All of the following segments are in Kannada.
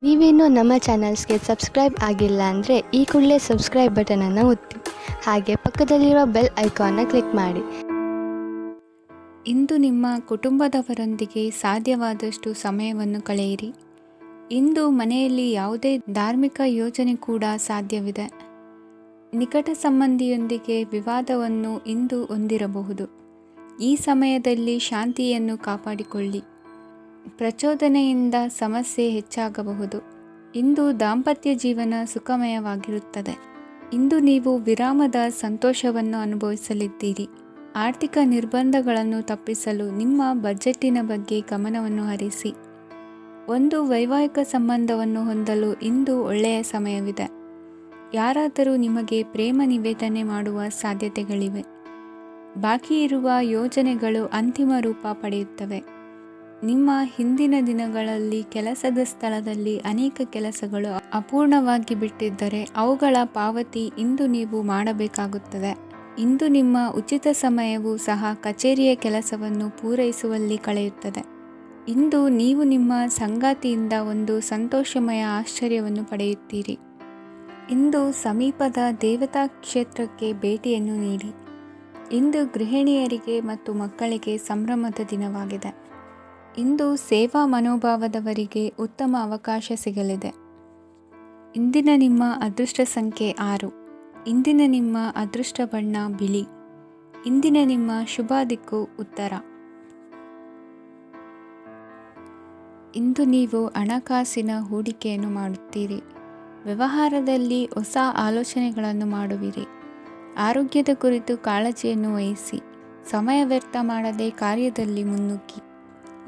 ನೀವೇನೂ ನಮ್ಮ ಚಾನಲ್ಸ್ಗೆ ಸಬ್ಸ್ಕ್ರೈಬ್ ಆಗಿಲ್ಲ ಅಂದರೆ ಈ ಕೂಡಲೇ ಸಬ್ಸ್ಕ್ರೈಬ್ ಬಟನನ್ನು ಒತ್ತಿ, ಹಾಗೆ ಪಕ್ಕದಲ್ಲಿರುವ ಬೆಲ್ ಐಕಾನ್ನ ಕ್ಲಿಕ್ ಮಾಡಿ. ಇಂದು ನಿಮ್ಮ ಕುಟುಂಬದವರೊಂದಿಗೆ ಸಾಧ್ಯವಾದಷ್ಟು ಸಮಯವನ್ನು ಕಳೆಯಿರಿ. ಇಂದು ಮನೆಯಲ್ಲಿ ಯಾವುದೇ ಧಾರ್ಮಿಕ ಯೋಜನೆ ಕೂಡ ಸಾಧ್ಯವಿದೆ. ನಿಕಟ ಸಂಬಂಧಿಯೊಂದಿಗೆ ವಿವಾದವನ್ನು ಇಂದು ಹೊಂದಿರಬಹುದು. ಈ ಸಮಯದಲ್ಲಿ ಶಾಂತಿಯನ್ನು ಕಾಪಾಡಿಕೊಳ್ಳಿ. ಪ್ರಚೋದನೆಯಿಂದ ಸಮಸ್ಯೆ ಹೆಚ್ಚಾಗಬಹುದು. ಇಂದು ದಾಂಪತ್ಯ ಜೀವನ ಸುಖಮಯವಾಗಿರುತ್ತದೆ. ಇಂದು ನೀವು ವಿರಾಮದ ಸಂತೋಷವನ್ನು ಅನುಭವಿಸಲಿದ್ದೀರಿ. ಆರ್ಥಿಕ ನಿರ್ಬಂಧಗಳನ್ನು ತಪ್ಪಿಸಲು ನಿಮ್ಮ ಬಜೆಟ್ಟಿನ ಬಗ್ಗೆ ಗಮನವನ್ನು ಹರಿಸಿ. ಒಂದು ವೈವಾಹಿಕ ಸಂಬಂಧವನ್ನು ಹೊಂದಲು ಇಂದು ಒಳ್ಳೆಯ ಸಮಯವಿದೆ. ಯಾರಾದರೂ ನಿಮಗೆ ಪ್ರೇಮ ನಿವೇದನೆ ಮಾಡುವ ಸಾಧ್ಯತೆಗಳಿವೆ. ಬಾಕಿ ಇರುವ ಯೋಜನೆಗಳು ಅಂತಿಮ ರೂಪ ಪಡೆಯುತ್ತವೆ. ನಿಮ್ಮ ಹಿಂದಿನ ದಿನಗಳಲ್ಲಿ ಕೆಲಸದ ಸ್ಥಳದಲ್ಲಿ ಅನೇಕ ಕೆಲಸಗಳು ಅಪೂರ್ಣವಾಗಿ ಬಿಟ್ಟಿದ್ದರೆ ಅವುಗಳ ಪಾವತಿ ಇಂದು ನೀವು ಮಾಡಬೇಕಾಗುತ್ತದೆ. ಇಂದು ನಿಮ್ಮ ಉಚಿತ ಸಮಯವು ಸಹ ಕಚೇರಿಯ ಕೆಲಸವನ್ನು ಪೂರೈಸುವಲ್ಲಿ ಕಳೆಯುತ್ತದೆ. ಇಂದು ನೀವು ನಿಮ್ಮ ಸಂಗಾತಿಯಿಂದ ಒಂದು ಸಂತೋಷಮಯ ಆಶ್ಚರ್ಯವನ್ನು ಪಡೆಯುತ್ತೀರಿ. ಇಂದು ಸಮೀಪದ ದೇವತಾ ಕ್ಷೇತ್ರಕ್ಕೆ ಭೇಟಿಯನ್ನು ನೀಡಿ. ಇಂದು ಗೃಹಿಣಿಯರಿಗೆ ಮತ್ತು ಮಕ್ಕಳಿಗೆ ಸಂಭ್ರಮದ ದಿನವಾಗಿದೆ. ಇಂದು ಸೇವಾ ಮನೋಭಾವದವರಿಗೆ ಉತ್ತಮ ಅವಕಾಶ ಸಿಗಲಿದೆ. ಇಂದಿನ ನಿಮ್ಮ ಅದೃಷ್ಟ ಸಂಖ್ಯೆ 6. ಇಂದಿನ ನಿಮ್ಮ ಅದೃಷ್ಟ ಬಣ್ಣ ಬಿಳಿ. ಇಂದಿನ ನಿಮ್ಮ ಶುಭ ದಿಕ್ಕು ಉತ್ತರ. ಇಂದು ನೀವು ಹಣಕಾಸಿನ ಹೂಡಿಕೆಯನ್ನು ಮಾಡುತ್ತೀರಿ. ವ್ಯವಹಾರದಲ್ಲಿ ಹೊಸ ಆಲೋಚನೆಗಳನ್ನು ಮಾಡುವಿರಿ. ಆರೋಗ್ಯದ ಕುರಿತು ಕಾಳಜಿಯನ್ನು ವಹಿಸಿ. ಸಮಯ ವ್ಯರ್ಥ ಮಾಡದೆ ಕಾರ್ಯದಲ್ಲಿ ಮುನ್ನುಗ್ಗಿ.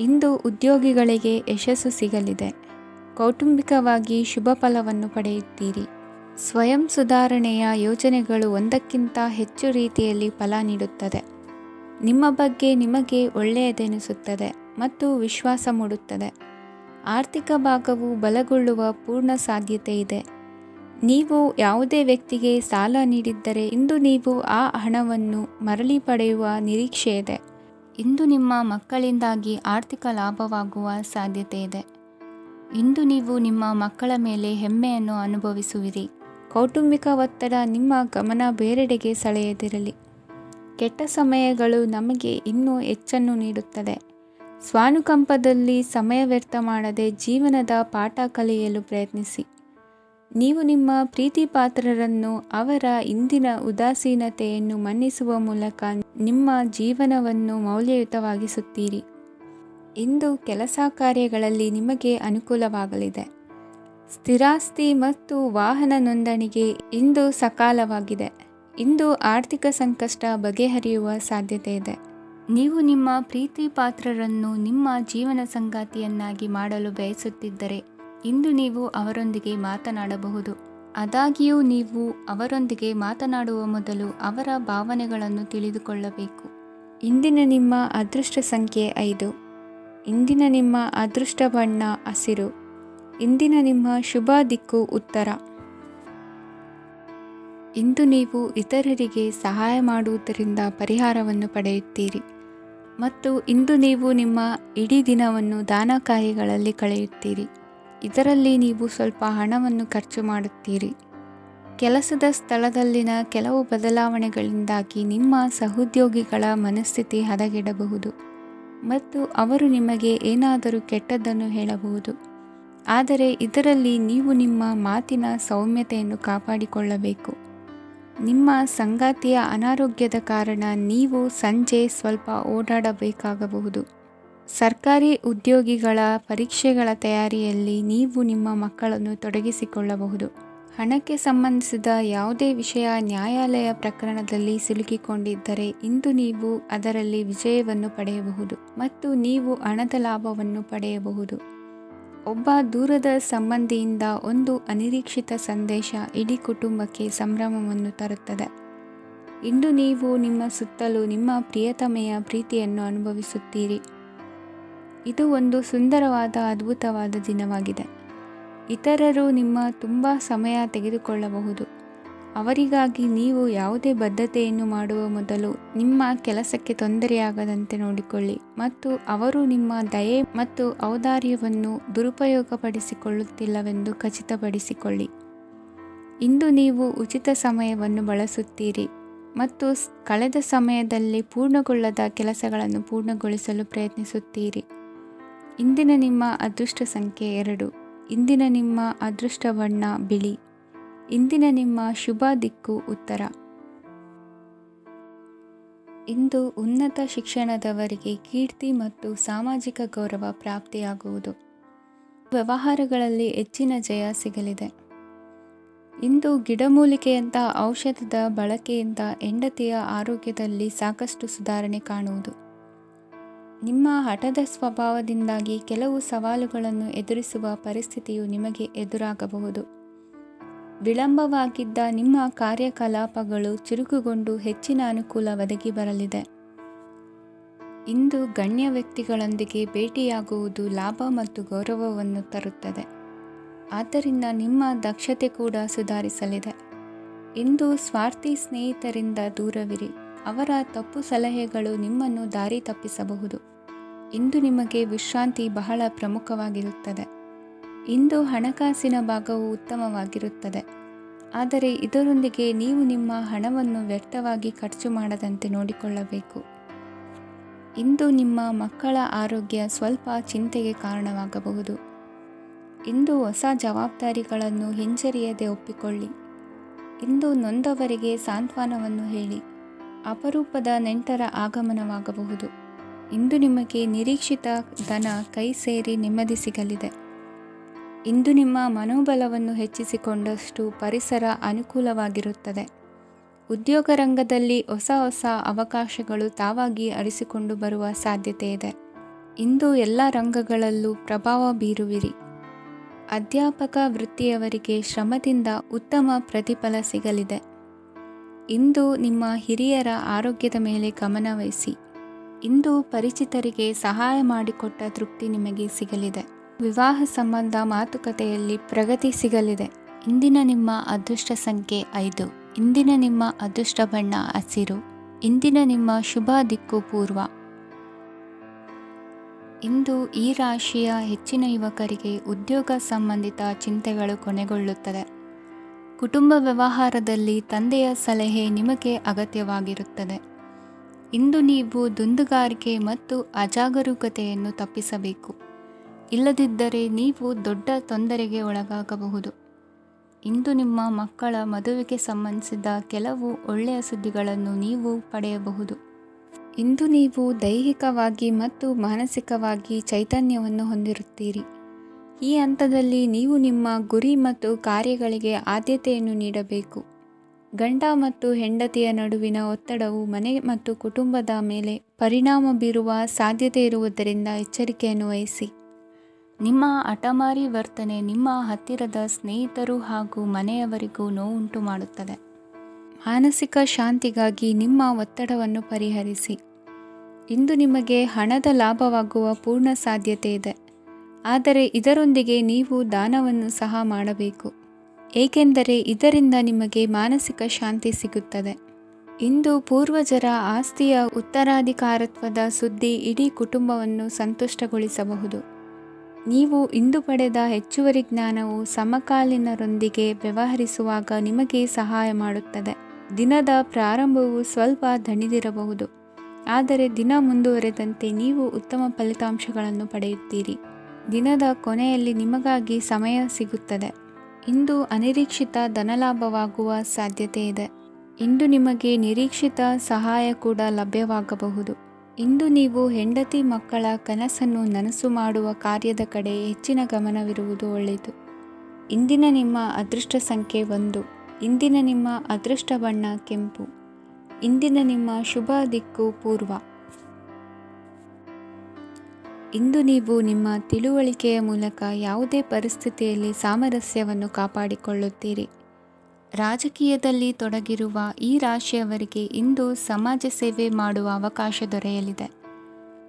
ಇಂದು ಉದ್ಯೋಗಿಗಳಿಗೆ ಯಶಸ್ಸು ಸಿಗಲಿದೆ. ಕೌಟುಂಬಿಕವಾಗಿ ಶುಭ ಫಲವನ್ನು ಪಡೆಯುತ್ತೀರಿ. ಸ್ವಯಂ ಸುಧಾರಣೆಯ ಯೋಜನೆಗಳು ಒಂದಕ್ಕಿಂತ ಹೆಚ್ಚು ರೀತಿಯಲ್ಲಿ ಫಲ ನೀಡುತ್ತದೆ. ನಿಮ್ಮ ಬಗ್ಗೆ ನಿಮಗೆ ಒಳ್ಳೆಯದೆನಿಸುತ್ತದೆ ಮತ್ತು ವಿಶ್ವಾಸ ಮೂಡುತ್ತದೆ. ಆರ್ಥಿಕ ಭಾಗವು ಬಲಗೊಳ್ಳುವ ಪೂರ್ಣ ಸಾಧ್ಯತೆ ಇದೆ. ನೀವು ಯಾವುದೇ ವ್ಯಕ್ತಿಗೆ ಸಾಲ ನೀಡಿದ್ದರೆ ಇಂದು ನೀವು ಆ ಹಣವನ್ನು ಮರಳಿ ಪಡೆಯುವ ನಿರೀಕ್ಷೆ ಇದೆ. ಇಂದು ನಿಮ್ಮ ಮಕ್ಕಳಿಂದಾಗಿ ಆರ್ಥಿಕ ಲಾಭವಾಗುವ ಸಾಧ್ಯತೆ ಇದೆ. ಇಂದು ನೀವು ನಿಮ್ಮ ಮಕ್ಕಳ ಮೇಲೆ ಹೆಮ್ಮೆಯನ್ನು ಅನುಭವಿಸುವಿರಿ. ಕೌಟುಂಬಿಕ ಒತ್ತಡ ನಿಮ್ಮ ಗಮನ ಬೇರೆಡೆಗೆ ಸೆಳೆಯದಿರಲಿ. ಕೆಟ್ಟ ಸಮಯಗಳು ನಮಗೆ ಇನ್ನೂ ಹೆಚ್ಚನ್ನು ನೀಡುತ್ತದೆ. ಸ್ವಾನುಕಂಪದಲ್ಲಿ ಸಮಯ ವ್ಯರ್ಥ ಮಾಡದೆ ಜೀವನದ ಪಾಠ ಕಲಿಯಲು ಪ್ರಯತ್ನಿಸಿ. ನೀವು ನಿಮ್ಮ ಪ್ರೀತಿ ಪಾತ್ರರನ್ನು ಅವರ ಇಂದಿನ ಉದಾಸೀನತೆಯನ್ನು ಮನ್ನಿಸುವ ಮೂಲಕ ನಿಮ್ಮ ಜೀವನವನ್ನು ಮೌಲ್ಯಯುತವಾಗಿಸುತ್ತೀರಿ. ಇಂದು ಕೆಲಸ ಕಾರ್ಯಗಳಲ್ಲಿ ನಿಮಗೆ ಅನುಕೂಲವಾಗಲಿದೆ. ಸ್ಥಿರಾಸ್ತಿ ಮತ್ತು ವಾಹನ ನೋಂದಣಿಗೆ ಇಂದು ಸಕಾಲವಾಗಿದೆ. ಇಂದು ಆರ್ಥಿಕ ಸಂಕಷ್ಟ ಬಗೆಹರಿಯುವ ಸಾಧ್ಯತೆ ಇದೆ. ನೀವು ನಿಮ್ಮ ಪ್ರೀತಿ ಪಾತ್ರರನ್ನು ನಿಮ್ಮ ಜೀವನ ಸಂಗಾತಿಯನ್ನಾಗಿ ಮಾಡಲು ಬಯಸುತ್ತಿದ್ದರೆ ಇಂದು ನೀವು ಅವರೊಂದಿಗೆ ಮಾತನಾಡಬಹುದು. ಆದಾಗ್ಯೂ ನೀವು ಅವರೊಂದಿಗೆ ಮಾತನಾಡುವ ಮೊದಲು ಅವರ ಭಾವನೆಗಳನ್ನು ತಿಳಿದುಕೊಳ್ಳಬೇಕು. ಇಂದಿನ ನಿಮ್ಮ ಅದೃಷ್ಟ ಸಂಖ್ಯೆ 5. ಇಂದಿನ ನಿಮ್ಮ ಅದೃಷ್ಟ ಬಣ್ಣ ಹಸಿರು. ಇಂದಿನ ನಿಮ್ಮ ಶುಭ ದಿಕ್ಕು ಉತ್ತರ. ಇಂದು ನೀವು ಇತರರಿಗೆ ಸಹಾಯ ಮಾಡುವುದರಿಂದ ಪರಿಹಾರವನ್ನು ಪಡೆಯುತ್ತೀರಿ ಮತ್ತು ಇಂದು ನೀವು ನಿಮ್ಮ ಇಡೀ ದಿನವನ್ನು ದಾನ ಕಾರ್ಯಗಳಲ್ಲಿ ಕಳೆಯುತ್ತೀರಿ. ಇದರಲ್ಲಿ ನೀವು ಸ್ವಲ್ಪ ಹಣವನ್ನು ಖರ್ಚು ಮಾಡುತ್ತೀರಿ. ಕೆಲಸದ ಸ್ಥಳದಲ್ಲಿನ ಕೆಲವು ಬದಲಾವಣೆಗಳಿಂದಾಗಿ ನಿಮ್ಮ ಸಹೋದ್ಯೋಗಿಗಳ ಮನಸ್ಥಿತಿ ಹದಗೆಡಬಹುದು ಮತ್ತು ಅವರು ನಿಮಗೆ ಏನಾದರೂ ಕೆಟ್ಟದ್ದನ್ನು ಹೇಳಬಹುದು. ಆದರೆ ಇದರಲ್ಲಿ ನೀವು ನಿಮ್ಮ ಮಾತಿನ ಸೌಮ್ಯತೆಯನ್ನು ಕಾಪಾಡಿಕೊಳ್ಳಬೇಕು. ನಿಮ್ಮ ಸಂಗಾತಿಯ ಅನಾರೋಗ್ಯದ ಕಾರಣ ನೀವು ಸಂಜೆ ಸ್ವಲ್ಪ ಓಡಾಡಬೇಕಾಗಬಹುದು. ಸರ್ಕಾರಿ ಉದ್ಯೋಗಿಗಳ ಪರೀಕ್ಷೆಗಳ ತಯಾರಿಯಲ್ಲಿ ನೀವು ನಿಮ್ಮ ಮಕ್ಕಳನ್ನು ತೊಡಗಿಸಿಕೊಳ್ಳಬಹುದು. ಹಣಕ್ಕೆ ಸಂಬಂಧಿಸಿದ ಯಾವುದೇ ವಿಷಯ ನ್ಯಾಯಾಲಯ ಪ್ರಕರಣದಲ್ಲಿ ಸಿಲುಕಿಕೊಂಡಿದ್ದರೆ ಇಂದು ನೀವು ಅದರಲ್ಲಿ ವಿಜಯವನ್ನು ಪಡೆಯಬಹುದು ಮತ್ತು ನೀವು ಹಣದ ಲಾಭವನ್ನು ಪಡೆಯಬಹುದು. ಒಬ್ಬ ದೂರದ ಸಂಬಂಧಿಯಿಂದ ಒಂದು ಅನಿರೀಕ್ಷಿತ ಸಂದೇಶ ಇಡೀ ಕುಟುಂಬಕ್ಕೆ ಸಂಭ್ರಮವನ್ನು ತರುತ್ತದೆ. ಇಂದು ನೀವು ನಿಮ್ಮ ಸುತ್ತಲೂ ನಿಮ್ಮ ಪ್ರಿಯತಮೆಯ ಪ್ರೀತಿಯನ್ನು ಅನುಭವಿಸುತ್ತೀರಿ. ಇದು ಒಂದು ಸುಂದರವಾದ ಅದ್ಭುತವಾದ ದಿನವಾಗಿದೆ. ಇತರರು ನಿಮ್ಮ ತುಂಬ ಸಮಯ ತೆಗೆದುಕೊಳ್ಳಬಹುದು. ಅವರಿಗಾಗಿ ನೀವು ಯಾವುದೇ ಬದ್ಧತೆಯನ್ನು ಮಾಡುವ ಮೊದಲು ನಿಮ್ಮ ಕೆಲಸಕ್ಕೆ ತೊಂದರೆಯಾಗದಂತೆ ನೋಡಿಕೊಳ್ಳಿ ಮತ್ತು ಅವರು ನಿಮ್ಮ ದಯೆ ಮತ್ತು ಔದಾರ್ಯವನ್ನು ದುರುಪಯೋಗಪಡಿಸಿಕೊಳ್ಳುತ್ತಿಲ್ಲವೆಂದು ಖಚಿತಪಡಿಸಿಕೊಳ್ಳಿ. ಇಂದು ನೀವು ಉಚಿತ ಸಮಯವನ್ನು ಬಳಸುತ್ತೀರಿ ಮತ್ತು ಕಳೆದ ಸಮಯದಲ್ಲಿ ಪೂರ್ಣಗೊಳ್ಳದ ಕೆಲಸಗಳನ್ನು ಪೂರ್ಣಗೊಳಿಸಲು ಪ್ರಯತ್ನಿಸುತ್ತೀರಿ. ಇಂದಿನ ನಿಮ್ಮ ಅದೃಷ್ಟ ಸಂಖ್ಯೆ 2. ಇಂದಿನ ನಿಮ್ಮ ಅದೃಷ್ಟ ಬಣ್ಣ ಬಿಳಿ. ಇಂದಿನ ನಿಮ್ಮ ಶುಭ ದಿಕ್ಕು ಉತ್ತರ. ಇಂದು ಉನ್ನತ ಶಿಕ್ಷಣದವರಿಗೆ ಕೀರ್ತಿ ಮತ್ತು ಸಾಮಾಜಿಕ ಗೌರವ ಪ್ರಾಪ್ತಿಯಾಗುವುದು. ವ್ಯವಹಾರಗಳಲ್ಲಿ ಹೆಚ್ಚಿನ ಜಯ ಸಿಗಲಿದೆ. ಇಂದು ಗಿಡಮೂಲಿಕೆಯಂತಹ ಔಷಧದ ಬಳಕೆಯಿಂದ ಹೆಂಡತಿಯ ಆರೋಗ್ಯದಲ್ಲಿ ಸಾಕಷ್ಟು ಸುಧಾರಣೆ ಕಾಣುವುದು. ನಿಮ್ಮ ಹಠದ ಸ್ವಭಾವದಿಂದಾಗಿ ಕೆಲವು ಸವಾಲುಗಳನ್ನು ಎದುರಿಸುವ ಪರಿಸ್ಥಿತಿಯು ನಿಮಗೆ ಎದುರಾಗಬಹುದು. ವಿಳಂಬವಾಗಿದ್ದ ನಿಮ್ಮ ಕಾರ್ಯಕಲಾಪಗಳು ಚುರುಕುಗೊಂಡು ಹೆಚ್ಚಿನ ಅನುಕೂಲ ಒದಗಿ ಬರಲಿದೆ. ಇಂದು ಗಣ್ಯ ವ್ಯಕ್ತಿಗಳೊಂದಿಗೆ ಭೇಟಿಯಾಗುವುದು ಲಾಭ ಮತ್ತು ಗೌರವವನ್ನು ತರುತ್ತದೆ. ಆದ್ದರಿಂದ ನಿಮ್ಮ ದಕ್ಷತೆ ಕೂಡ ಸುಧಾರಿಸಲಿದೆ. ಇಂದು ಸ್ವಾರ್ಥಿ ಸ್ನೇಹಿತರಿಂದ ದೂರವಿರಿ. ಅವರ ತಪ್ಪು ಸಲಹೆಗಳು ನಿಮ್ಮನ್ನು ದಾರಿ ತಪ್ಪಿಸಬಹುದು. ಇಂದು ನಿಮಗೆ ವಿಶ್ರಾಂತಿ ಬಹಳ ಪ್ರಮುಖವಾಗಿರುತ್ತದೆ. ಇಂದು ಹಣಕಾಸಿನ ಭಾಗವು ಉತ್ತಮವಾಗಿರುತ್ತದೆ, ಆದರೆ ಇದರೊಂದಿಗೆ ನೀವು ನಿಮ್ಮ ಹಣವನ್ನು ವ್ಯರ್ಥವಾಗಿ ಖರ್ಚು ಮಾಡದಂತೆ ನೋಡಿಕೊಳ್ಳಬೇಕು. ಇಂದು ನಿಮ್ಮ ಮಕ್ಕಳ ಆರೋಗ್ಯ ಸ್ವಲ್ಪ ಚಿಂತೆಗೆ ಕಾರಣವಾಗಬಹುದು. ಇಂದು ಹೊಸ ಜವಾಬ್ದಾರಿಗಳನ್ನು ಹಿಂಜರಿಯದೆ ಒಪ್ಪಿಕೊಳ್ಳಿ. ಇಂದು ನೊಂದವರಿಗೆ ಸಾಂತ್ವನವನ್ನು ಹೇಳಿ. ಅಪರೂಪದ ನೆಂಟರ ಆಗಮನವಾಗಬಹುದು. ಇಂದು ನಿಮಗೆ ನಿರೀಕ್ಷಿತ ಧನ ಕೈ ಸೇರಿ ನೆಮ್ಮದಿ ಸಿಗಲಿದೆ. ಇಂದು ನಿಮ್ಮ ಮನೋಬಲವನ್ನು ಹೆಚ್ಚಿಸಿಕೊಂಡಷ್ಟು ಪರಿಸರ ಅನುಕೂಲವಾಗಿರುತ್ತದೆ. ಉದ್ಯೋಗ ರಂಗದಲ್ಲಿ ಹೊಸ ಹೊಸ ಅವಕಾಶಗಳು ತಾವಾಗಿ ಅರಿಸಿಕೊಂಡು ಬರುವ ಸಾಧ್ಯತೆ ಇದೆ. ಇಂದು ಎಲ್ಲ ರಂಗಗಳಲ್ಲೂ ಪ್ರಭಾವ ಬೀರುವಿರಿ. ಅಧ್ಯಾಪಕ ವೃತ್ತಿಯವರಿಗೆ ಶ್ರಮದಿಂದ ಉತ್ತಮ ಪ್ರತಿಫಲ ಸಿಗಲಿದೆ. ಇಂದು ನಿಮ್ಮ ಹಿರಿಯರ ಆರೋಗ್ಯದ ಮೇಲೆ ಗಮನವಹಿಸಿ. ಇಂದು ಪರಿಚಿತರಿಗೆ ಸಹಾಯ ಮಾಡಿಕೊಟ್ಟ ತೃಪ್ತಿ ನಿಮಗೆ ಸಿಗಲಿದೆ. ವಿವಾಹ ಸಂಬಂಧ ಮಾತುಕತೆಯಲ್ಲಿ ಪ್ರಗತಿ ಸಿಗಲಿದೆ. ಇಂದಿನ ನಿಮ್ಮ ಅದೃಷ್ಟ ಸಂಖ್ಯೆ 5. ಇಂದಿನ ನಿಮ್ಮ ಅದೃಷ್ಟ ಬಣ್ಣ ಹಸಿರು. ಇಂದಿನ ನಿಮ್ಮ ಶುಭ ದಿಕ್ಕು ಪೂರ್ವ. ಇಂದು ಈ ರಾಶಿಯ ಹೆಚ್ಚಿನ ಯುವಕರಿಗೆ ಉದ್ಯೋಗ ಸಂಬಂಧಿತ ಚಿಂತೆಗಳು ಕೊನೆಗೊಳ್ಳುತ್ತದೆ. ಕುಟುಂಬ ವ್ಯವಹಾರದಲ್ಲಿ ತಂದೆಯ ಸಲಹೆ ನಿಮಗೆ ಅಗತ್ಯವಾಗಿರುತ್ತದೆ. ಇಂದು ನೀವು ದುಂದುಗಾರಿಕೆ ಮತ್ತು ಅಜಾಗರೂಕತೆಯನ್ನು ತಪ್ಪಿಸಬೇಕು. ಇಲ್ಲದಿದ್ದರೆ ನೀವು ದೊಡ್ಡ ತೊಂದರೆಗೆ ಒಳಗಾಗಬಹುದು. ಇಂದು ನಿಮ್ಮ ಮಕ್ಕಳ ಮದುವೆಗೆ ಸಂಬಂಧಿಸಿದ ಕೆಲವು ಒಳ್ಳೆಯ ಸುದ್ದಿಗಳನ್ನು ನೀವು ಪಡೆಯಬಹುದು. ಇಂದು ನೀವು ದೈಹಿಕವಾಗಿ ಮತ್ತು ಮಾನಸಿಕವಾಗಿ ಚೈತನ್ಯವನ್ನು ಹೊಂದಿರುತ್ತೀರಿ. ಈ ಹಂತದಲ್ಲಿ ನೀವು ನಿಮ್ಮ ಗುರಿ ಮತ್ತು ಕಾರ್ಯಗಳಿಗೆ ಆದ್ಯತೆಯನ್ನು ನೀಡಬೇಕು. ಗಂಡ ಮತ್ತು ಹೆಂಡತಿಯ ನಡುವಿನ ಒತ್ತಡವು ಮನೆ ಮತ್ತು ಕುಟುಂಬದ ಮೇಲೆ ಪರಿಣಾಮ ಬೀರುವ ಸಾಧ್ಯತೆ ಇರುವುದರಿಂದ ಎಚ್ಚರಿಕೆಯನ್ನು ವಹಿಸಿ. ನಿಮ್ಮ ಹಠಮಾರಿ ವರ್ತನೆ ನಿಮ್ಮ ಹತ್ತಿರದ ಸ್ನೇಹಿತರು ಹಾಗೂ ಮನೆಯವರಿಗೂ ನೋವುಂಟು ಮಾಡುತ್ತದೆ. ಮಾನಸಿಕ ಶಾಂತಿಗಾಗಿ ನಿಮ್ಮ ಒತ್ತಡವನ್ನು ಪರಿಹರಿಸಿ. ಇಂದು ನಿಮಗೆ ಹಣದ ಲಾಭವಾಗುವ ಪೂರ್ಣ ಸಾಧ್ಯತೆ ಇದೆ, ಆದರೆ ಇದರೊಂದಿಗೆ ನೀವು ದಾನವನ್ನು ಸಹ ಮಾಡಬೇಕು, ಏಕೆಂದರೆ ಇದರಿಂದ ನಿಮಗೆ ಮಾನಸಿಕ ಶಾಂತಿ ಸಿಗುತ್ತದೆ. ಇಂದು ಪೂರ್ವಜರ ಆಸ್ತಿಯ ಉತ್ತರಾಧಿಕಾರತ್ವದ ಸುದ್ದಿ ಇಡೀ ಕುಟುಂಬವನ್ನು ಸಂತುಷ್ಟಗೊಳಿಸಬಹುದು. ನೀವು ಇಂದು ಪಡೆದ ಹೆಚ್ಚುವರಿ ಜ್ಞಾನವು ಸಮಕಾಲೀನರೊಂದಿಗೆ ವ್ಯವಹರಿಸುವಾಗ ನಿಮಗೆ ಸಹಾಯ ಮಾಡುತ್ತದೆ. ದಿನದ ಪ್ರಾರಂಭವು ಸ್ವಲ್ಪ ದಣಿದಿರಬಹುದು, ಆದರೆ ದಿನ ಮುಂದುವರೆದಂತೆ ನೀವು ಉತ್ತಮ ಫಲಿತಾಂಶಗಳನ್ನು ಪಡೆಯುತ್ತೀರಿ. ದಿನದ ಕೊನೆಯಲ್ಲಿ ನಿಮಗಾಗಿ ಸಮಯ ಸಿಗುತ್ತದೆ. ಇಂದು ಅನಿರೀಕ್ಷಿತ ಧನಲಾಭವಾಗುವ ಸಾಧ್ಯತೆ ಇದೆ. ಇಂದು ನಿಮಗೆ ನಿರೀಕ್ಷಿತ ಸಹಾಯ ಕೂಡ ಲಭ್ಯವಾಗಬಹುದು. ಇಂದು ನೀವು ಹೆಂಡತಿ ಮಕ್ಕಳ ಕನಸನ್ನು ನನಸು ಮಾಡುವ ಕಾರ್ಯದ ಕಡೆ ಹೆಚ್ಚಿನ ಗಮನವಿರುವುದು ಒಳ್ಳೆಯದು. ಇಂದಿನ ನಿಮ್ಮ ಅದೃಷ್ಟ ಸಂಖ್ಯೆ 1. ಇಂದಿನ ನಿಮ್ಮ ಅದೃಷ್ಟ ಬಣ್ಣ ಕೆಂಪು. ಇಂದಿನ ನಿಮ್ಮ ಶುಭ ದಿಕ್ಕು ಪೂರ್ವ. ಇಂದು ನೀವು ನಿಮ್ಮ ತಿಳುವಳಿಕೆಯ ಮೂಲಕ ಯಾವುದೇ ಪರಿಸ್ಥಿತಿಯಲ್ಲಿ ಸಾಮರಸ್ಯವನ್ನು ಕಾಪಾಡಿಕೊಳ್ಳುತ್ತೀರಿ. ರಾಜಕೀಯದಲ್ಲಿ ತೊಡಗಿರುವ ಈ ರಾಶಿಯವರಿಗೆ ಇಂದು ಸಮಾಜ ಸೇವೆ ಮಾಡುವ ಅವಕಾಶ ದೊರೆಯಲಿದೆ.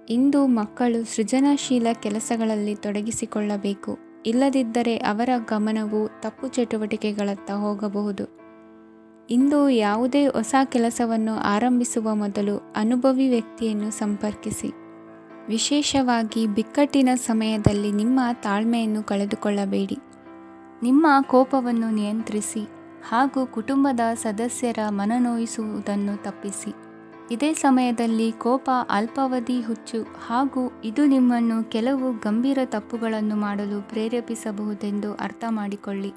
ಇಂದು ಮಕ್ಕಳು ಸೃಜನಶೀಲ ಕೆಲಸಗಳಲ್ಲಿ ತೊಡಗಿಸಿಕೊಳ್ಳಬೇಕು, ಇಲ್ಲದಿದ್ದರೆ ಅವರ ಗಮನವು ತಪ್ಪು ಚಟುವಟಿಕೆಗಳತ್ತ ಹೋಗಬಹುದು. ಇಂದು ಯಾವುದೇ ಹೊಸ ಕೆಲಸವನ್ನು ಆರಂಭಿಸುವ ಮೊದಲು ಅನುಭವಿ ವ್ಯಕ್ತಿಯನ್ನು ಸಂಪರ್ಕಿಸಿ. ವಿಶೇಷವಾಗಿ ಬಿಕ್ಕಟ್ಟಿನ ಸಮಯದಲ್ಲಿ ನಿಮ್ಮ ತಾಳ್ಮೆಯನ್ನು ಕಳೆದುಕೊಳ್ಳಬೇಡಿ. ನಿಮ್ಮ ಕೋಪವನ್ನು ನಿಯಂತ್ರಿಸಿ ಹಾಗೂ ಕುಟುಂಬದ ಸದಸ್ಯರ ಮನನೋಯಿಸುವುದನ್ನು ತಪ್ಪಿಸಿ. ಇದೇ ಸಮಯದಲ್ಲಿ ಕೋಪ ಅಲ್ಪಾವಧಿ ಹುಚ್ಚು ಹಾಗೂ ಇದು ನಿಮ್ಮನ್ನು ಕೆಲವು ಗಂಭೀರ ತಪ್ಪುಗಳನ್ನು ಮಾಡಲು ಪ್ರೇರೇಪಿಸಬಹುದೆಂದು ಅರ್ಥ ಮಾಡಿಕೊಳ್ಳಿ.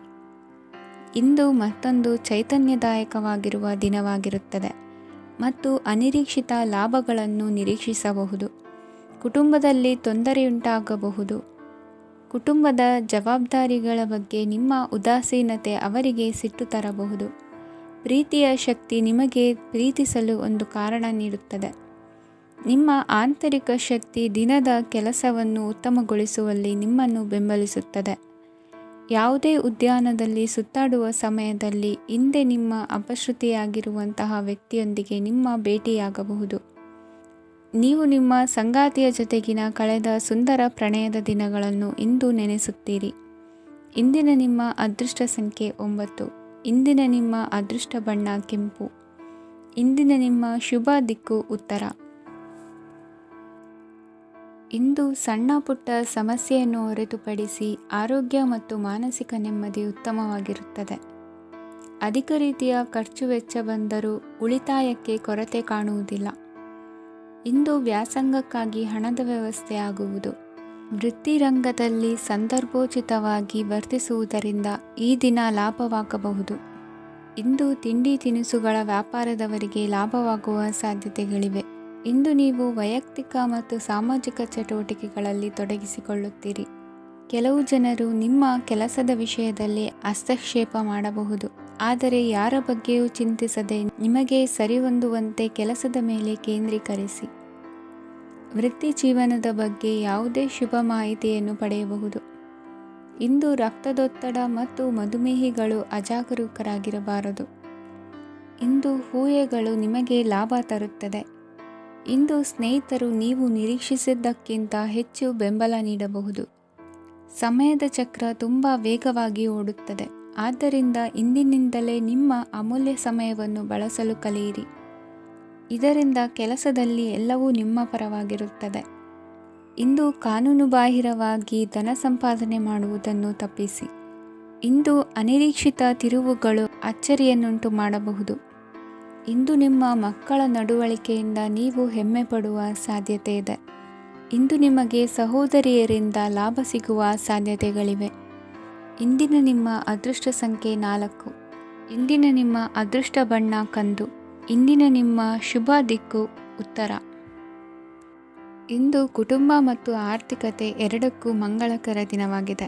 ಇಂದು ಮತ್ತೊಂದು ಚೈತನ್ಯದಾಯಕವಾಗಿರುವ ದಿನವಾಗಿರುತ್ತದೆ ಮತ್ತು ಅನಿರೀಕ್ಷಿತ ಲಾಭಗಳನ್ನು ನಿರೀಕ್ಷಿಸಬಹುದು. ಕುಟುಂಬದಲ್ಲಿ ತೊಂದರೆಯುಂಟಾಗಬಹುದು. ಕುಟುಂಬದ ಜವಾಬ್ದಾರಿಗಳ ಬಗ್ಗೆ ನಿಮ್ಮ ಉದಾಸೀನತೆ ಅವರಿಗೆ ಸಿಟ್ಟು ತರಬಹುದು. ಪ್ರೀತಿಯ ಶಕ್ತಿ ನಿಮಗೆ ಪ್ರೀತಿಸಲು ಒಂದು ಕಾರಣ ನೀಡುತ್ತದೆ. ನಿಮ್ಮ ಆಂತರಿಕ ಶಕ್ತಿ ದಿನದ ಕೆಲಸವನ್ನು ಉತ್ತಮಗೊಳಿಸುವಲ್ಲಿ ನಿಮ್ಮನ್ನು ಬೆಂಬಲಿಸುತ್ತದೆ. ಯಾವುದೇ ಉದ್ಯಾನದಲ್ಲಿ ಸುತ್ತಾಡುವ ಸಮಯದಲ್ಲಿ ಹಿಂದೆ ನಿಮ್ಮ ಅಪಶ್ರುತಿಯಾಗಿರುವಂತಹ ವ್ಯಕ್ತಿಯೊಂದಿಗೆ ನಿಮ್ಮ ಭೇಟಿಯಾಗಬಹುದು. ನೀವು ನಿಮ್ಮ ಸಂಗಾತಿಯ ಜೊತೆಗಿನ ಕಳೆದ ಸುಂದರ ಪ್ರಣಯದ ದಿನಗಳನ್ನು ಇಂದು ನೆನೆಸುತ್ತೀರಿ. ಇಂದಿನ ನಿಮ್ಮ ಅದೃಷ್ಟ ಸಂಖ್ಯೆ 9. ಇಂದಿನ ನಿಮ್ಮ ಅದೃಷ್ಟ ಬಣ್ಣ ಕೆಂಪು. ಇಂದಿನ ನಿಮ್ಮ ಶುಭ ದಿಕ್ಕು ಉತ್ತರ. ಇಂದು ಸಣ್ಣ ಪುಟ್ಟ ಸಮಸ್ಯೆಯನ್ನು ಹೊರತುಪಡಿಸಿ ಆರೋಗ್ಯ ಮತ್ತು ಮಾನಸಿಕ ನೆಮ್ಮದಿ ಉತ್ತಮವಾಗಿರುತ್ತದೆ. ಅಧಿಕ ರೀತಿಯ ಖರ್ಚು ವೆಚ್ಚ ಬಂದರೂ ಉಳಿತಾಯಕ್ಕೆ ಕೊರತೆ ಕಾಣುವುದಿಲ್ಲ. ಇಂದು ವ್ಯಾಸಂಗಕ್ಕಾಗಿ ಹಣದ ವ್ಯವಸ್ಥೆ ಆಗುವುದು. ವೃತ್ತಿರಂಗದಲ್ಲಿ ಸಂದರ್ಭೋಚಿತವಾಗಿ ವರ್ತಿಸುವುದರಿಂದ ಈ ದಿನ ಲಾಭವಾಗಬಹುದು. ಇಂದು ತಿಂಡಿ ತಿನಿಸುಗಳ ವ್ಯಾಪಾರದವರಿಗೆ ಲಾಭವಾಗುವ ಸಾಧ್ಯತೆಗಳಿವೆ. ಇಂದು ನೀವು ವೈಯಕ್ತಿಕ ಮತ್ತು ಸಾಮಾಜಿಕ ಚಟುವಟಿಕೆಗಳಲ್ಲಿ ತೊಡಗಿಸಿಕೊಳ್ಳುತ್ತೀರಿ. ಕೆಲವು ಜನರು ನಿಮ್ಮ ಕೆಲಸದ ವಿಷಯದಲ್ಲಿ ಹಸ್ತಕ್ಷೇಪ ಮಾಡಬಹುದು, ಆದರೆ ಯಾರ ಬಗ್ಗೆಯೂ ಚಿಂತಿಸದೆ ನಿಮಗೆ ಸರಿಹೊಂದುವಂತೆ ಕೆಲಸದ ಮೇಲೆ ಕೇಂದ್ರೀಕರಿಸಿ. ವೃತ್ತಿ ಜೀವನದ ಬಗ್ಗೆ ಯಾವುದೇ ಶುಭ ಮಾಹಿತಿಯನ್ನು ಪಡೆಯಬಹುದು. ಇಂದು ರಕ್ತದೊತ್ತಡ ಮತ್ತು ಮಧುಮೇಹಿಗಳು ಅಜಾಗರೂಕರಾಗಿರಬಾರದು. ಇಂದು ಊಹೆಗಳು ನಿಮಗೆ ಲಾಭ ತರುತ್ತದೆ. ಇಂದು ಸ್ನೇಹಿತರು ನೀವು ನಿರೀಕ್ಷಿಸಿದ್ದಕ್ಕಿಂತ ಹೆಚ್ಚು ಬೆಂಬಲ ನೀಡಬಹುದು. ಸಮಯದ ಚಕ್ರ ತುಂಬ ವೇಗವಾಗಿ ಓಡುತ್ತದೆ. ಆದ್ದರಿಂದ ಇಂದಿನಿಂದಲೇ ನಿಮ್ಮ ಅಮೂಲ್ಯ ಸಮಯವನ್ನು ಬಳಸಲು ಕಲಿಯಿರಿ. ಇದರಿಂದ ಕೆಲಸದಲ್ಲಿ ಎಲ್ಲವೂ ನಿಮ್ಮ ಪರವಾಗಿರುತ್ತದೆ. ಇಂದು ಕಾನೂನುಬಾಹಿರವಾಗಿ ಧನ ಸಂಪಾದನೆ ಮಾಡುವುದನ್ನು ತಪ್ಪಿಸಿ. ಇಂದು ಅನಿರೀಕ್ಷಿತ ತಿರುವುಗಳು ಅಚ್ಚರಿಯನ್ನುಂಟು ಮಾಡಬಹುದು. ಇಂದು ನಿಮ್ಮ ಮಕ್ಕಳ ನಡವಳಿಕೆಯಿಂದ ನೀವು ಹೆಮ್ಮೆ ಪಡುವ ಸಾಧ್ಯತೆ ಇದೆ. ಇಂದು ನಿಮಗೆ ಸಹೋದರಿಯರಿಂದ ಲಾಭ ಸಿಗುವ ಸಾಧ್ಯತೆಗಳಿವೆ. ಇಂದಿನ ನಿಮ್ಮ ಅದೃಷ್ಟ ಸಂಖ್ಯೆ 4. ಇಂದಿನ ನಿಮ್ಮ ಅದೃಷ್ಟ ಬಣ್ಣ ಕಂದು. ಇಂದಿನ ನಿಮ್ಮ ಶುಭ ದಿಕ್ಕು ಉತ್ತರ. ಇಂದು ಕುಟುಂಬ ಮತ್ತು ಆರ್ಥಿಕತೆ ಎರಡಕ್ಕೂ ಮಂಗಳಕರ ದಿನವಾಗಿದೆ.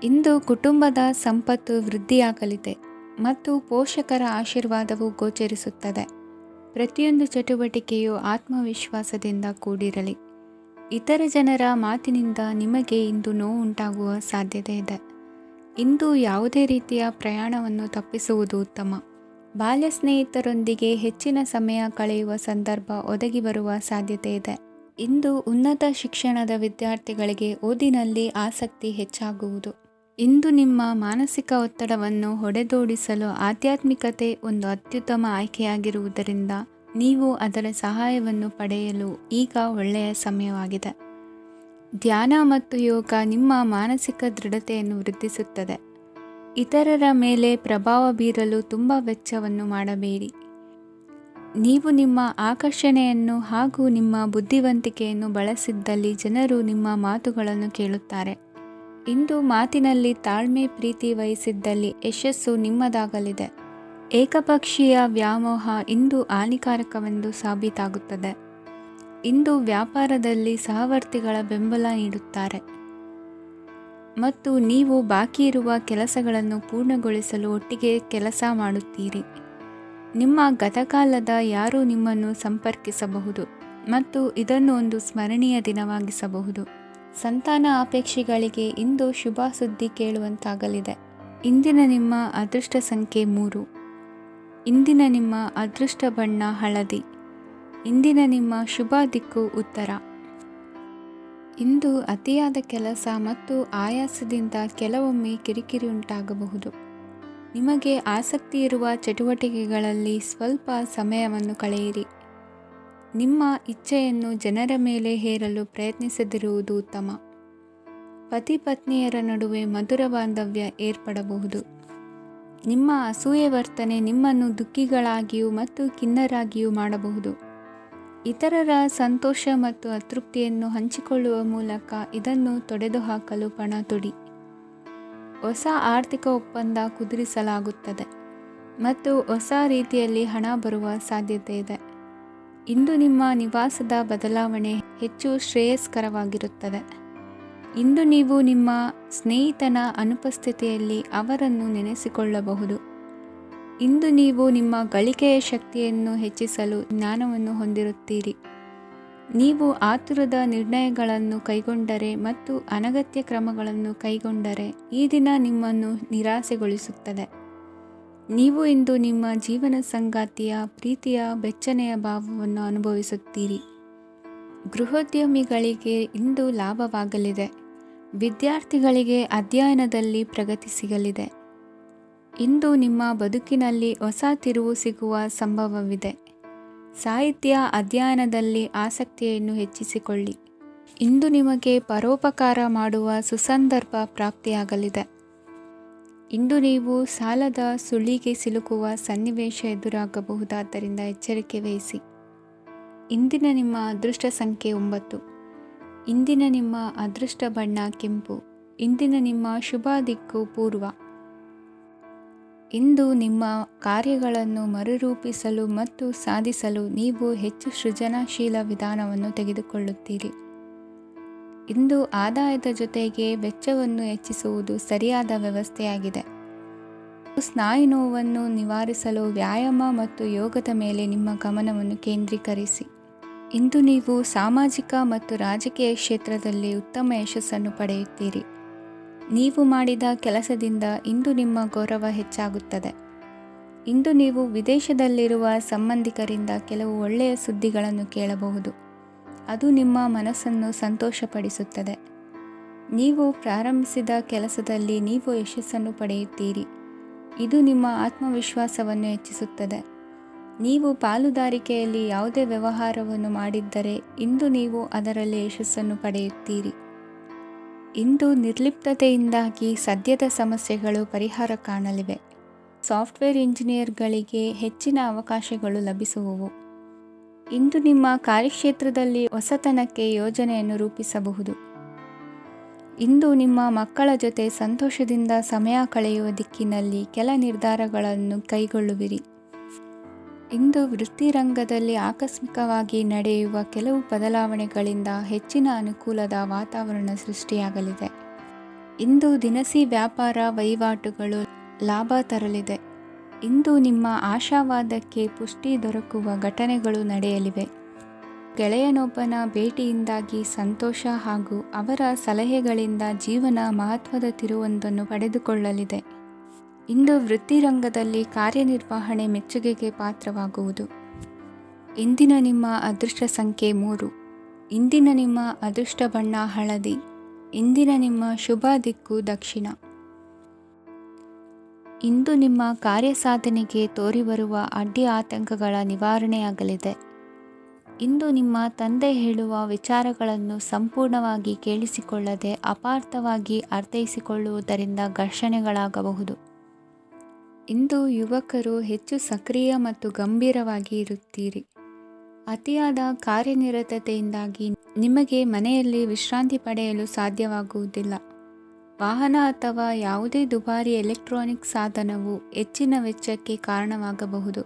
ಇಂದು ಕುಟುಂಬದ ಸಂಪತ್ತು ವೃದ್ಧಿಯಾಗಲಿದೆ ಮತ್ತು ಪೋಷಕರ ಆಶೀರ್ವಾದವು ಗೋಚರಿಸುತ್ತದೆ. ಪ್ರತಿಯೊಂದು ಚಟುವಟಿಕೆಯು ಆತ್ಮವಿಶ್ವಾಸದಿಂದ ಕೂಡಿರಲಿ. ಇತರ ಜನರ ಮಾತಿನಿಂದ ನಿಮಗೆ ಇಂದು ನೋವುಂಟಾಗುವ ಸಾಧ್ಯತೆ ಇದೆ. ಇಂದು ಯಾವುದೇ ರೀತಿಯ ಪ್ರಯಾಣವನ್ನು ತಪ್ಪಿಸುವುದು ಉತ್ತಮ. ಬಾಲ್ಯ ಸ್ನೇಹಿತರೊಂದಿಗೆ ಹೆಚ್ಚಿನ ಸಮಯ ಕಳೆಯುವ ಸಂದರ್ಭ ಒದಗಿ ಬರುವ ಸಾಧ್ಯತೆ ಇದೆ. ಇಂದು ಉನ್ನತ ಶಿಕ್ಷಣದ ವಿದ್ಯಾರ್ಥಿಗಳಿಗೆ ಓದಿನಲ್ಲಿ ಆಸಕ್ತಿ ಹೆಚ್ಚಾಗುವುದು. ಇಂದು ನಿಮ್ಮ ಮಾನಸಿಕ ಒತ್ತಡವನ್ನು ಹೊಡೆದೋಡಿಸಲು ಆಧ್ಯಾತ್ಮಿಕತೆ ಒಂದು ಅತ್ಯುತ್ತಮ ಆಯ್ಕೆಯಾಗಿರುವುದರಿಂದ ನೀವು ಅದರ ಸಹಾಯವನ್ನು ಪಡೆಯಲು ಈಗ ಒಳ್ಳೆಯ ಸಮಯವಾಗಿದೆ. ಧ್ಯಾನ ಮತ್ತು ಯೋಗ ನಿಮ್ಮ ಮಾನಸಿಕ ದೃಢತೆಯನ್ನು ವೃದ್ಧಿಸುತ್ತದೆ. ಇತರರ ಮೇಲೆ ಪ್ರಭಾವ ಬೀರಲು ತುಂಬ ವೆಚ್ಚವನ್ನು ಮಾಡಬೇಡಿ. ನೀವು ನಿಮ್ಮ ಆಕರ್ಷಣೆಯನ್ನು ಹಾಗೂ ನಿಮ್ಮ ಬುದ್ಧಿವಂತಿಕೆಯನ್ನು ಬಳಸಿದ್ದಲ್ಲಿ ಜನರು ನಿಮ್ಮ ಮಾತುಗಳನ್ನು ಕೇಳುತ್ತಾರೆ. ಇಂದು ಮಾತಿನಲ್ಲಿ ತಾಳ್ಮೆ ಪ್ರೀತಿ ವಹಿಸಿದ್ದಲ್ಲಿ ಯಶಸ್ಸು ನಿಮ್ಮದಾಗಲಿದೆ. ಏಕಪಕ್ಷೀಯ ವ್ಯಾಮೋಹ ಇಂದು ಹಾನಿಕಾರಕವೆಂದು ಸಾಬೀತಾಗುತ್ತದೆ. ಇಂದು ವ್ಯಾಪಾರದಲ್ಲಿ ಸಹವರ್ತಿಗಳ ಬೆಂಬಲ ನೀಡುತ್ತಾರೆ ಮತ್ತು ನೀವು ಬಾಕಿ ಇರುವ ಕೆಲಸಗಳನ್ನು ಪೂರ್ಣಗೊಳಿಸಲು ಒಟ್ಟಿಗೆ ಕೆಲಸ ಮಾಡುತ್ತೀರಿ. ನಿಮ್ಮ ಗತಕಾಲದ ಯಾರೂ ನಿಮ್ಮನ್ನು ಸಂಪರ್ಕಿಸಬಹುದು ಮತ್ತು ಇದನ್ನು ಒಂದು ಸ್ಮರಣೀಯ ದಿನವಾಗಿಸಬಹುದು. ಸಂತಾನ ಅಪೇಕ್ಷೆಗಳಿಗೆ ಇಂದು ಶುಭ ಸುದ್ದಿ ಕೇಳುವಂತಾಗಲಿದೆ. ಇಂದಿನ ನಿಮ್ಮ ಅದೃಷ್ಟ ಸಂಖ್ಯೆ 3. ಇಂದಿನ ನಿಮ್ಮ ಅದೃಷ್ಟ ಬಣ್ಣ ಹಳದಿ. ಇಂದಿನ ನಿಮ್ಮ ಶುಭ ದಿಕ್ಕು ಉತ್ತರ. ಇಂದು ಅತಿಯಾದ ಕೆಲಸ ಮತ್ತು ಆಯಾಸದಿಂದ ಕೆಲವೊಮ್ಮೆ ಕಿರಿಕಿರಿ ಉಂಟಾಗಬಹುದು. ನಿಮಗೆ ಆಸಕ್ತಿ ಇರುವ ಚಟುವಟಿಕೆಗಳಲ್ಲಿ ಸ್ವಲ್ಪ ಸಮಯವನ್ನು ಕಳೆಯಿರಿ. ನಿಮ್ಮ ಇಚ್ಛೆಯನ್ನು ಜನರ ಮೇಲೆ ಹೇರಲು ಪ್ರಯತ್ನಿಸದಿರುವುದು ಉತ್ತಮ. ಪತಿ ಪತ್ನಿಯರ ನಡುವೆ ಮಧುರ ಬಾಂಧವ್ಯ ಏರ್ಪಡಬಹುದು. ನಿಮ್ಮ ಅಸೂಯೆ ವರ್ತನೆ ನಿಮ್ಮನ್ನು ದುಃಖಿಗಳಾಗಿಯೂ ಮತ್ತು ಖಿನ್ನರಾಗಿಯೂ ಮಾಡಬಹುದು. ಇತರರ ಸಂತೋಷ ಮತ್ತು ಅತೃಪ್ತಿಯನ್ನು ಹಂಚಿಕೊಳ್ಳುವ ಮೂಲಕ ಇದನ್ನು ತೊಡೆದುಹಾಕಲು ಪಣ ತೊಡಿ. ಹೊಸ ಆರ್ಥಿಕ ಒಪ್ಪಂದ ಕುದುರಿಸಲಾಗುತ್ತದೆ ಮತ್ತು ಹೊಸ ರೀತಿಯಲ್ಲಿ ಹಣ ಬರುವ ಸಾಧ್ಯತೆ ಇದೆ. ಇಂದು ನಿಮ್ಮ ನಿವಾಸದ ಬದಲಾವಣೆ ಹೆಚ್ಚು ಶ್ರೇಯಸ್ಕರವಾಗಿರುತ್ತದೆ. ಇಂದು ನೀವು ನಿಮ್ಮ ಸ್ನೇಹಿತನ ಅನುಪಸ್ಥಿತಿಯಲ್ಲಿ ಅವರನ್ನು ನೆನೆಸಿಕೊಳ್ಳಬಹುದು. ಇಂದು ನೀವು ನಿಮ್ಮ ಗಳಿಕೆಯ ಶಕ್ತಿಯನ್ನು ಹೆಚ್ಚಿಸಲು ಜ್ಞಾನವನ್ನು ಹೊಂದಿರುತ್ತೀರಿ. ನೀವು ಆತುರದ ನಿರ್ಣಯಗಳನ್ನು ಕೈಗೊಂಡರೆ ಮತ್ತು ಅನಗತ್ಯ ಕ್ರಮಗಳನ್ನು ಕೈಗೊಂಡರೆ ಈ ದಿನ ನಿಮ್ಮನ್ನು ನಿರಾಸೆಗೊಳಿಸುತ್ತದೆ. ನೀವು ಇಂದು ನಿಮ್ಮ ಜೀವನ ಸಂಗಾತಿಯ ಪ್ರೀತಿಯ ಬೆಚ್ಚನೆಯ ಭಾವವನ್ನು ಅನುಭವಿಸುತ್ತೀರಿ. ಗೃಹೋದ್ಯಮಿಗಳಿಗೆ ಇಂದು ಲಾಭವಾಗಲಿದೆ. ವಿದ್ಯಾರ್ಥಿಗಳಿಗೆ ಅಧ್ಯಯನದಲ್ಲಿ ಪ್ರಗತಿ ಸಿಗಲಿದೆ. ಇಂದು ನಿಮ್ಮ ಬದುಕಿನಲ್ಲಿ ಹೊಸ ತಿರುವು ಸಿಗುವ ಸಂಭವವಿದೆ. ಸಾಹಿತ್ಯ ಅಧ್ಯಯನದಲ್ಲಿ ಆಸಕ್ತಿಯನ್ನು ಹೆಚ್ಚಿಸಿಕೊಳ್ಳಿ. ಇಂದು ನಿಮಗೆ ಪರೋಪಕಾರ ಮಾಡುವ ಸುಸಂದರ್ಭ ಪ್ರಾಪ್ತಿಯಾಗಲಿದೆ. ಇಂದು ನೀವು ಸಾಲದ ಸುಳಿಗೆ ಸಿಲುಕುವ ಸನ್ನಿವೇಶ ಎದುರಾಗಬಹುದಾದ್ದರಿಂದ ಎಚ್ಚರಿಕೆ ವಹಿಸಿ. ಇಂದಿನ ನಿಮ್ಮ ಅದೃಷ್ಟ ಸಂಖ್ಯೆ 9. ಇಂದಿನ ನಿಮ್ಮ ಅದೃಷ್ಟ ಬಣ್ಣ ಕೆಂಪು. ಇಂದಿನ ನಿಮ್ಮ ಶುಭ ದಿಕ್ಕು ಪೂರ್ವ. ಇಂದು ನಿಮ್ಮ ಕಾರ್ಯಗಳನ್ನು ಮರುರೂಪಿಸಲು ಮತ್ತು ಸಾಧಿಸಲು ನೀವು ಹೆಚ್ಚು ಸೃಜನಶೀಲ ವಿಧಾನವನ್ನು ತೆಗೆದುಕೊಳ್ಳುತ್ತೀರಿ. ಇಂದು ಆದಾಯದ ಜೊತೆಗೆ ವೆಚ್ಚವನ್ನು ಹೆಚ್ಚಿಸುವುದು ಸರಿಯಾದ ವ್ಯವಸ್ಥೆಯಾಗಿದೆ. ಸ್ನಾಯು ನೋವನ್ನು ನಿವಾರಿಸಲು ವ್ಯಾಯಾಮ ಮತ್ತು ಯೋಗದ ಮೇಲೆ ನಿಮ್ಮ ಗಮನವನ್ನು ಕೇಂದ್ರೀಕರಿಸಿ. ಇಂದು ನೀವು ಸಾಮಾಜಿಕ ಮತ್ತು ರಾಜಕೀಯ ಕ್ಷೇತ್ರದಲ್ಲಿ ಉತ್ತಮ ಯಶಸ್ಸನ್ನು ಪಡೆಯುತ್ತೀರಿ. ನೀವು ಮಾಡಿದ ಕೆಲಸದಿಂದ ಇಂದು ನಿಮ್ಮ ಗೌರವ ಹೆಚ್ಚಾಗುತ್ತದೆ. ಇಂದು ನೀವು ವಿದೇಶದಲ್ಲಿರುವ ಸಂಬಂಧಿಕರಿಂದ ಕೆಲವು ಒಳ್ಳೆಯ ಸುದ್ದಿಗಳನ್ನು ಕೇಳಬಹುದು. ಅದು ನಿಮ್ಮ ಮನಸ್ಸನ್ನು ಸಂತೋಷಪಡಿಸುತ್ತದೆ. ನೀವು ಪ್ರಾರಂಭಿಸಿದ ಕೆಲಸದಲ್ಲಿ ನೀವು ಯಶಸ್ಸನ್ನು ಪಡೆಯುತ್ತೀರಿ. ಇದು ನಿಮ್ಮ ಆತ್ಮವಿಶ್ವಾಸವನ್ನು ಹೆಚ್ಚಿಸುತ್ತದೆ. ನೀವು ಪಾಲುದಾರಿಕೆಯಲ್ಲಿ ಯಾವುದೇ ವ್ಯವಹಾರವನ್ನು ಮಾಡಿದ್ದರೆ ಇಂದು ನೀವು ಅದರಲ್ಲಿ ಯಶಸ್ಸನ್ನು ಪಡೆಯುತ್ತೀರಿ. ಇಂದು ನಿರ್ಲಿಪ್ತತೆಯಿಂದಾಗಿ ಸದ್ಯದ ಸಮಸ್ಯೆಗಳು ಪರಿಹಾರ ಕಾಣಲಿವೆ. ಸಾಫ್ಟ್ವೇರ್ ಇಂಜಿನಿಯರ್ಗಳಿಗೆ ಹೆಚ್ಚಿನ ಅವಕಾಶಗಳು ಲಭಿಸುವವು. ಇಂದು ನಿಮ್ಮ ಕಾರ್ಯಕ್ಷೇತ್ರದಲ್ಲಿ ಹೊಸತನಕ್ಕೆ ಯೋಜನೆಯನ್ನು ರೂಪಿಸಬಹುದು. ಇಂದು ನಿಮ್ಮ ಮಕ್ಕಳ ಜೊತೆ ಸಂತೋಷದಿಂದ ಸಮಯ ಕಳೆಯುವ ದಿಕ್ಕಿನಲ್ಲಿ ಕೆಲ ನಿರ್ಧಾರಗಳನ್ನು ಕೈಗೊಳ್ಳುವಿರಿ. ಇಂದು ವೃತ್ತಿರಂಗದಲ್ಲಿ ಆಕಸ್ಮಿಕವಾಗಿ ನಡೆಯುವ ಕೆಲವು ಬದಲಾವಣೆಗಳಿಂದ ಹೆಚ್ಚಿನ ಅನುಕೂಲದ ವಾತಾವರಣ ಸೃಷ್ಟಿಯಾಗಲಿದೆ. ಇಂದು ದಿನಸಿ ವ್ಯಾಪಾರ ವಹಿವಾಟುಗಳು ಲಾಭ ತರಲಿದೆ. ಇಂದು ನಿಮ್ಮ ಆಶಾವಾದಕ್ಕೆ ಪುಷ್ಟಿ ದೊರಕುವ ಘಟನೆಗಳು ನಡೆಯಲಿವೆ. ಗೆಳೆಯನೊಬ್ಬನ ಭೇಟಿಯಿಂದಾಗಿ ಸಂತೋಷ ಹಾಗೂ ಅವರ ಸಲಹೆಗಳಿಂದ ಜೀವನ ಮಹತ್ವದ ತಿರುವೊಂದನ್ನು ಪಡೆದುಕೊಳ್ಳಲಿದೆ. ಇಂದು ವೃತ್ತಿರಂಗದಲ್ಲಿ ಕಾರ್ಯನಿರ್ವಹಣೆ ಮೆಚ್ಚುಗೆಗೆ ಪಾತ್ರವಾಗುವುದು. ಇಂದಿನ ನಿಮ್ಮ ಅದೃಷ್ಟ ಸಂಖ್ಯೆ 3. ಇಂದಿನ ನಿಮ್ಮ ಅದೃಷ್ಟ ಬಣ್ಣ ಹಳದಿ. ಇಂದಿನ ನಿಮ್ಮ ಶುಭ ದಿಕ್ಕು ದಕ್ಷಿಣ. ಇಂದು ನಿಮ್ಮ ಕಾರ್ಯಸಾಧನೆಗೆ ತೋರಿಬರುವ ಅಡ್ಡಿ ಆತಂಕಗಳ ನಿವಾರಣೆಯಾಗಲಿದೆ. ಇಂದು ನಿಮ್ಮ ತಂದೆ ಹೇಳುವ ವಿಚಾರಗಳನ್ನು ಸಂಪೂರ್ಣವಾಗಿ ಕೇಳಿಸಿಕೊಳ್ಳದೆ ಅಪಾರ್ಥವಾಗಿ ಅರ್ಥೈಸಿಕೊಳ್ಳುವುದರಿಂದ ಘರ್ಷಣೆಗಳಾಗಬಹುದು. ಇಂದು ಯುವಕರು ಹೆಚ್ಚು ಸಕ್ರಿಯ ಮತ್ತು ಗಂಭೀರವಾಗಿ ಇರುತ್ತೀರಿ. ಅತಿಯಾದ ಕಾರ್ಯನಿರತತೆಯಿಂದಾಗಿ ನಿಮಗೆ ಮನೆಯಲ್ಲಿ ವಿಶ್ರಾಂತಿ ಪಡೆಯಲು ಸಾಧ್ಯವಾಗುವುದಿಲ್ಲ. ವಾಹನ ಅಥವಾ ಯಾವುದೇ ದುಬಾರಿ ಎಲೆಕ್ಟ್ರಾನಿಕ್ ಸಾಧನವು ಹೆಚ್ಚಿನ ವೆಚ್ಚಕ್ಕೆ ಕಾರಣವಾಗಬಹುದು.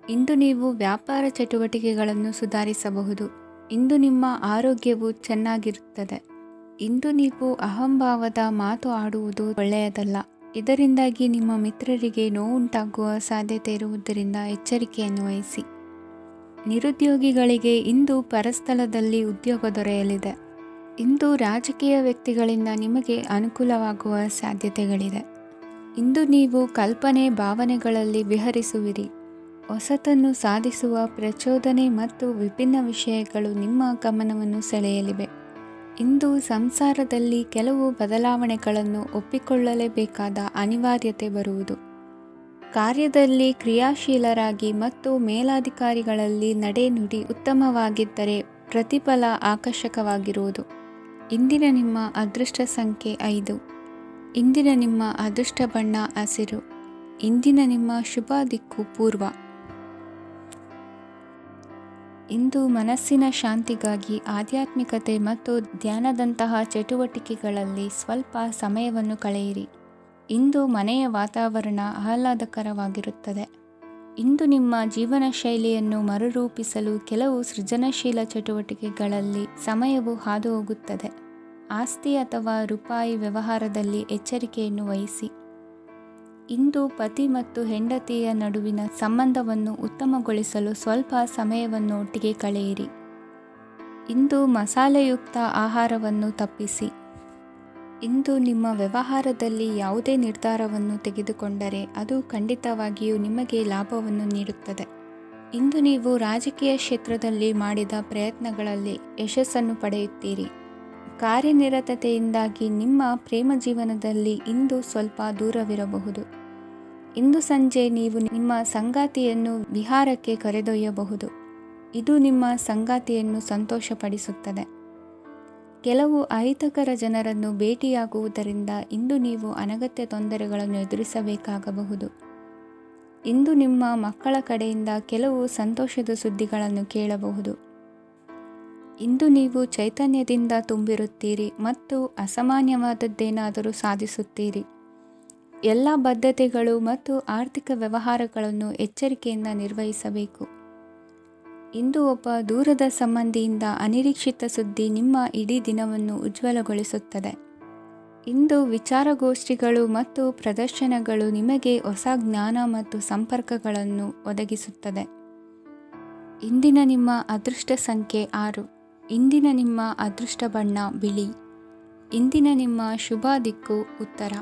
ಇಂದು ನೀವು ವ್ಯಾಪಾರ ಚಟುವಟಿಕೆಗಳನ್ನು ಸುಧಾರಿಸಬಹುದು. ಇಂದು ನಿಮ್ಮ ಆರೋಗ್ಯವು ಚೆನ್ನಾಗಿರುತ್ತದೆ. ಇಂದು ನೀವು ಅಹಂಭಾವದ ಮಾತು ಆಡುವುದು ಒಳ್ಳೆಯದಲ್ಲ. ಇದರಿಂದಾಗಿ ನಿಮ್ಮ ಮಿತ್ರರಿಗೆ ನೋವುಂಟಾಗುವ ಸಾಧ್ಯತೆ ಇರುವುದರಿಂದ ಎಚ್ಚರಿಕೆಯನ್ನು ವಹಿಸಿ. ನಿರುದ್ಯೋಗಿಗಳಿಗೆ ಇಂದು ಪರಸ್ಥಳದಲ್ಲಿ ಉದ್ಯೋಗ ದೊರೆಯಲಿದೆ. ಇಂದು ರಾಜಕೀಯ ವ್ಯಕ್ತಿಗಳಿಂದ ನಿಮಗೆ ಅನುಕೂಲವಾಗುವ ಸಾಧ್ಯತೆಗಳಿದೆ. ಇಂದು ನೀವು ಕಲ್ಪನೆ ಭಾವನೆಗಳಲ್ಲಿ ವಿಹರಿಸುವಿರಿ. ಹೊಸತನ್ನು ಸಾಧಿಸುವ ಪ್ರಚೋದನೆ ಮತ್ತು ವಿಭಿನ್ನ ವಿಷಯಗಳು ನಿಮ್ಮ ಗಮನವನ್ನು ಸೆಳೆಯಲಿವೆ. ಇಂದು ಸಂಸಾರದಲ್ಲಿ ಕೆಲವು ಬದಲಾವಣೆಗಳನ್ನು ಒಪ್ಪಿಕೊಳ್ಳಲೇಬೇಕಾದ ಅನಿವಾರ್ಯತೆ ಬರುವುದು. ಕಾರ್ಯದಲ್ಲಿ ಕ್ರಿಯಾಶೀಲರಾಗಿ ಮತ್ತು ಮೇಲಾಧಿಕಾರಿಗಳಲ್ಲಿ ನಡೆನುಡಿ ಉತ್ತಮವಾಗಿದ್ದರೆ ಪ್ರತಿಫಲ ಆಕರ್ಷಕವಾಗಿರುವುದು. ಇಂದಿನ ನಿಮ್ಮ ಅದೃಷ್ಟ ಸಂಖ್ಯೆ 5. ಇಂದಿನ ನಿಮ್ಮ ಅದೃಷ್ಟ ಬಣ್ಣ ಹಸಿರು. ಇಂದಿನ ನಿಮ್ಮ ಶುಭ ದಿಕ್ಕು ಪೂರ್ವ. ಇಂದು ಮನಸ್ಸಿನ ಶಾಂತಿಗಾಗಿ ಆಧ್ಯಾತ್ಮಿಕತೆ ಮತ್ತು ಧ್ಯಾನದಂತಹ ಚಟುವಟಿಕೆಗಳಲ್ಲಿ ಸ್ವಲ್ಪ ಸಮಯವನ್ನು ಕಳೆಯಿರಿ. ಇಂದು ಮನೆಯ ವಾತಾವರಣ ಆಹ್ಲಾದಕರವಾಗಿರುತ್ತದೆ. ಇಂದು ನಿಮ್ಮ ಜೀವನ ಶೈಲಿಯನ್ನು ಮರುರೂಪಿಸಲು ಕೆಲವು ಸೃಜನಶೀಲ ಚಟುವಟಿಕೆಗಳಲ್ಲಿ ಸಮಯವು ಹಾದುಹೋಗುತ್ತದೆ. ಆಸ್ತಿ ಅಥವಾ ರೂಪಾಯಿ ವ್ಯವಹಾರದಲ್ಲಿ ಎಚ್ಚರಿಕೆಯನ್ನು ವಹಿಸಿ. ಇಂದು ಪತಿ ಮತ್ತು ಹೆಂಡತಿಯ ನಡುವಿನ ಸಂಬಂಧವನ್ನು ಉತ್ತಮಗೊಳಿಸಲು ಸ್ವಲ್ಪ ಸಮಯವನ್ನು ಒಟ್ಟಿಗೆ ಕಳೆಯಿರಿ. ಇಂದು ಮಸಾಲೆಯುಕ್ತ ಆಹಾರವನ್ನು ತಪ್ಪಿಸಿ. ಇಂದು ನಿಮ್ಮ ವ್ಯವಹಾರದಲ್ಲಿ ಯಾವುದೇ ನಿರ್ಧಾರವನ್ನು ತೆಗೆದುಕೊಂಡರೆ ಅದು ಖಂಡಿತವಾಗಿಯೂ ನಿಮಗೆ ಲಾಭವನ್ನು ನೀಡುತ್ತದೆ. ಇಂದು ನೀವು ರಾಜಕೀಯ ಕ್ಷೇತ್ರದಲ್ಲಿ ಮಾಡಿದ ಪ್ರಯತ್ನಗಳಲ್ಲಿ ಯಶಸ್ಸನ್ನು ಪಡೆಯುತ್ತೀರಿ. ಕಾರ್ಯನಿರತತೆಯಿಂದಾಗಿ ನಿಮ್ಮ ಪ್ರೇಮ ಜೀವನದಲ್ಲಿ ಇಂದು ಸ್ವಲ್ಪ ದೂರವಿರಬಹುದು. ಇಂದು ಸಂಜೆ ನೀವು ನಿಮ್ಮ ಸಂಗಾತಿಯನ್ನು ವಿಹಾರಕ್ಕೆ ಕರೆದೊಯ್ಯಬಹುದು. ಇದು ನಿಮ್ಮ ಸಂಗಾತಿಯನ್ನು ಸಂತೋಷಪಡಿಸುತ್ತದೆ. ಕೆಲವು ಅಹಿತಕರ ಜನರನ್ನು ಭೇಟಿಯಾಗುವುದರಿಂದ ಇಂದು ನೀವು ಅನಗತ್ಯ ತೊಂದರೆಗಳನ್ನು ಎದುರಿಸಬೇಕಾಗಬಹುದು. ಇಂದು ನಿಮ್ಮ ಮಕ್ಕಳ ಕಡೆಯಿಂದ ಕೆಲವು ಸಂತೋಷದ ಸುದ್ದಿಗಳನ್ನು ಕೇಳಬಹುದು. ಇಂದು ನೀವು ಚೈತನ್ಯದಿಂದ ತುಂಬಿರುತ್ತೀರಿ ಮತ್ತು ಅಸಾಮಾನ್ಯವಾದದ್ದೇನಾದರೂ ಸಾಧಿಸುತ್ತೀರಿ. ಎಲ್ಲ ಬದ್ಧತೆಗಳು ಮತ್ತು ಆರ್ಥಿಕ ವ್ಯವಹಾರಗಳನ್ನು ಎಚ್ಚರಿಕೆಯಿಂದ ನಿರ್ವಹಿಸಬೇಕು. ಇಂದು ಒಬ್ಬ ದೂರದ ಸಂಬಂಧಿಯಿಂದ ಅನಿರೀಕ್ಷಿತ ಸುದ್ದಿ ನಿಮ್ಮ ಇಡೀ ದಿನವನ್ನು ಉಜ್ವಲಗೊಳಿಸುತ್ತದೆ. ಇಂದು ವಿಚಾರಗೋಷ್ಠಿಗಳು ಮತ್ತು ಪ್ರದರ್ಶನಗಳು ನಿಮಗೆ ಹೊಸ ಜ್ಞಾನ ಮತ್ತು ಸಂಪರ್ಕಗಳನ್ನು ಒದಗಿಸುತ್ತದೆ. ಇಂದಿನ ನಿಮ್ಮ ಅದೃಷ್ಟ ಸಂಖ್ಯೆ 6. ಇಂದಿನ ನಿಮ್ಮ ಅದೃಷ್ಟ ಬಣ್ಣ ಬಿಳಿ. ಇಂದಿನ ನಿಮ್ಮ ಶುಭ ದಿಕ್ಕು ಉತ್ತರ.